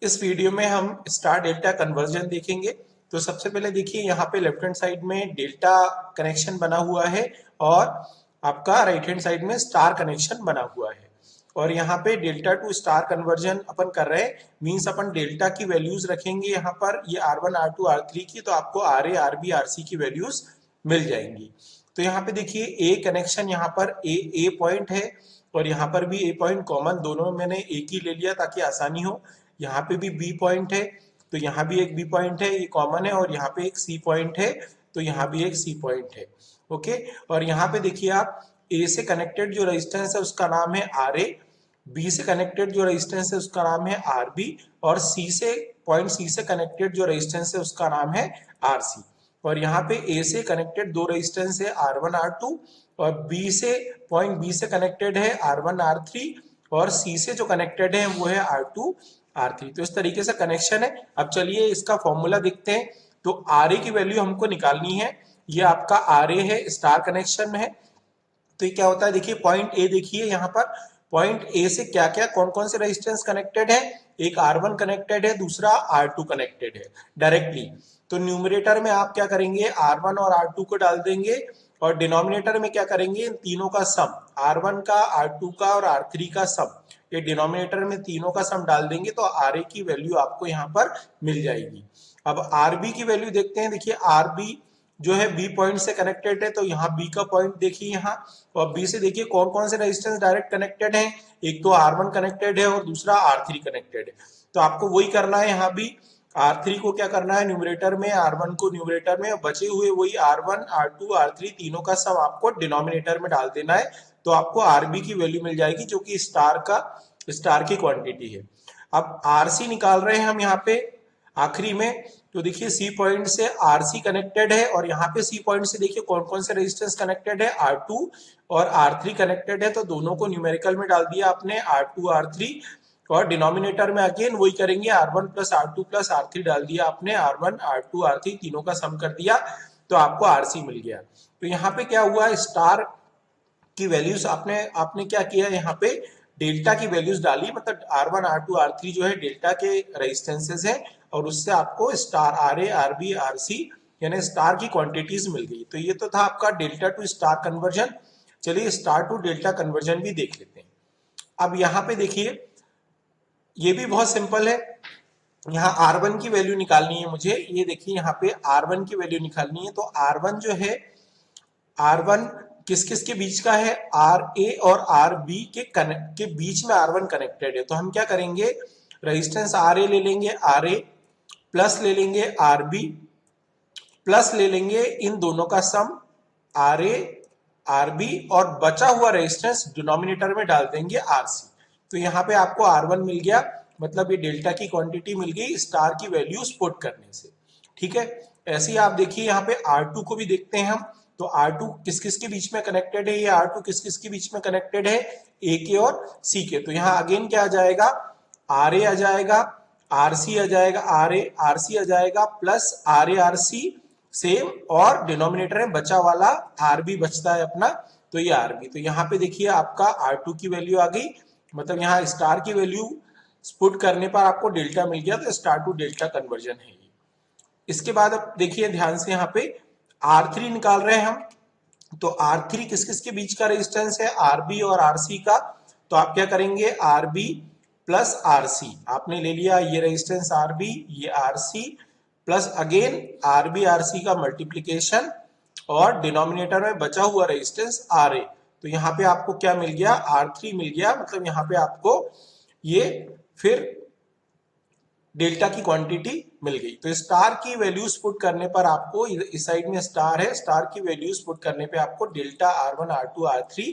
इस वीडियो में हम स्टार डेल्टा कन्वर्जन देखेंगे। तो सबसे पहले देखिए यहाँ पे लेफ्ट हैंड साइड में डेल्टा कनेक्शन बना हुआ है और आपका राइट हैंड साइड में स्टार कनेक्शन बना हुआ है। और यहाँ पे डेल्टा टू स्टार कन्वर्जन अपन कर रहे हैं, मीन्स अपन डेल्टा की वैल्यूज रखेंगे यहाँ पर, ये R1 R2 R3 की, तो आपको RA RB RC की वैल्यूज मिल जाएंगी। तो यहाँ पे देखिए ए कनेक्शन यहाँ पर ए पॉइंट है और यहाँ पर भी ए पॉइंट कॉमन, दोनों में मैंने एक ही ले लिया ताकि आसानी हो। यहाँ पे भी बी पॉइंट है तो यहाँ भी एक बी पॉइंट है, ये कॉमन है। और यहाँ पे एक सी पॉइंट है तो यहाँ भी एक सी पॉइंट है। ओके, और यहाँ पे देखिए आप ए से कनेक्टेड जो रेजिस्टेंस है उसका नाम है आर ए, बी से कनेक्टेड जो रेजिस्टेंस है उसका नाम है आर बी, और सी से पॉइंट सी से कनेक्टेड जो रेजिस्टेंस है उसका नाम है आर सी। और यहाँ पे ए से कनेक्टेड दो रेजिस्टेंस है R1 R2, और बी से पॉइंट बी से कनेक्टेड है R1 R3, और सी से जो कनेक्टेड है वो है R2 R3। तो इस तरीके से कनेक्शन है। अब चलिए इसका फॉर्मूला देखते हैं। तो आर ए की वैल्यू हमको निकालनी है, ये आपका आर ए है, स्टार कनेक्शन में है। तो ये क्या होता है, देखिए पॉइंट ए, देखिए यहाँ पर पॉइंट ए से क्या क्या कौन कौन से रेजिस्टेंस कनेक्टेड है, एक R1 कनेक्टेड है, दूसरा R2 कनेक्टेड है डायरेक्टली। तो न्यूमरेटर में आप क्या करेंगे, R1 और R2 को डाल देंगे, और डिनोमिनेटर में क्या करेंगे, इन तीनों का सम, R1 का, R2 का और R3 का सम, ये डिनोमिनेटर में तीनों का सम डाल देंगे तो RA की वैल्यू आपको यहाँ पर मिल जाएगी। अब RB की वैल्यू देखते हैं। देखिए RB जो है बी पॉइंट से कनेक्टेड है, तो यहाँ बी का पॉइंट देखिए यहाँ, और बी से देखिए कौन कौन से रेजिस्टेंस डायरेक्ट कनेक्टेड है, एक तो R1 कनेक्टेड है और दूसरा R3 कनेक्टेड है। तो आपको वही करना है, यहाँ भी R3 को क्या करना है, न्यूमरेटर में, R1 को न्यूमरेटर में, बचे हुए वही R1 R2 R3 तीनों का सम आपको डिनोमिनेटर में डाल देना है। तो आपको RB की वैल्यू मिल जाएगी जो कि स्टार की क्वांटिटी है। अब RC निकाल रहे हैं हम यहाँ पे आखिरी में। तो देखिए सी पॉइंट से RC कनेक्टेड है, और यहाँ पे सी पॉइंट से देखिए कौन कौन से रेजिस्टेंस कनेक्टेड है, R2 और R3 कनेक्टेड है। तो दोनों को न्यूमेरिकल में डाल दिया आपने, R2 R3, और डिनोमिनेटर में अगेन वही करेंगे, R1 plus R2 plus R3 डाल दिया आपने, R1 R2 R3 तीनों का सम कर दिया तो आपको RC मिल गया। तो यहाँ पे क्या हुआ, स्टार की वैल्यूज आपने क्या किया, यहाँ पे डेल्टा की वैल्यूज डाली, मतलब R1 R2 R3 जो है डेल्टा के रेजिस्टेंसेस है, और उससे आपको स्टार RA RB RC यानी स्टार की क्वांटिटीज मिल गई। तो ये तो था आपका डेल्टा टू स्टार कन्वर्जन। चलिए स्टार टू डेल्टा कन्वर्जन भी देख लेते हैं। अब यहाँ पे देखिए ये भी बहुत सिंपल है। यहाँ R1 की वैल्यू निकालनी है मुझे, ये देखिए यहाँ पे R1 की वैल्यू निकालनी है। तो R1 जो है, R1 किस किस के बीच का है, RA और RB के बीच में R1 कनेक्टेड है। तो हम क्या करेंगे, रेजिस्टेंस RA ले लेंगे, RA प्लस ले लेंगे RB प्लस ले लेंगे इन दोनों का सम RA RB, और बचा हुआ रेजिस्टेंस डिनोमिनेटर में डाल देंगे RC। तो यहाँ पे आपको R1 मिल गया, मतलब ये डेल्टा की क्वांटिटी मिल गई स्टार की वैल्यूज पुट करने से। ठीक है, ऐसे ही आप देखिए यहाँ पे R2 को भी देखते हैं हम। तो R2 किस किस के बीच में कनेक्टेड है, ये R2 किस किस के बीच में कनेक्टेड है, A के और C के। तो यहाँ अगेन क्या आ जाएगा, RA आ जाएगा, RC आ जाएगा, RA RC आ जाएगा, प्लस RA RC सेम, और डिनोमिनेटर में बचा वाला RB बचता है अपना, तो ये RB। तो यहाँ पे देखिए आपका R2 की वैल्यू आ गई, मतलब यहाँ स्टार की वैल्यू पुट करने पर आपको डेल्टा मिल गया। तो स्टार टू डेल्टा कन्वर्जन है ये। इसके बाद अब देखिए ध्यान से, यहाँ पे R3 निकाल रहे हैं हम। तो R3 किस किस के बीच का रेजिस्टेंस है, RB और RC का। तो आप क्या करेंगे, RB प्लस RC आपने ले लिया, ये रेजिस्टेंस RB, ये RC, plus again RB RC का मल्टीप्लीकेशन, और डिनोमिनेटर में बचा हुआ रेजिस्टेंस RA। तो यहाँ पे आपको क्या मिल गया, R3 मिल गया, मतलब यहाँ पे आपको ये फिर डेल्टा की क्वांटिटी मिल गई। तो स्टार की वैल्यूज पुट करने पर आपको, इस साइड में स्टार है, स्टार की वैल्यूज पुट करने पे आपको डेल्टा R1 R2 R3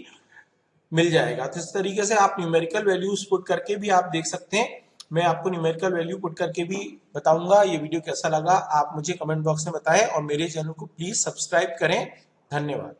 मिल जाएगा। तो इस तरीके से आप न्यूमेरिकल वैल्यूज पुट करके भी आप देख सकते हैं। मैं आपको न्यूमेरिकल वैल्यू पुट करके भी बताऊंगा। ये वीडियो कैसा लगा आप मुझे कमेंट बॉक्स में बताएं, और मेरे चैनल को प्लीज सब्सक्राइब करें। धन्यवाद।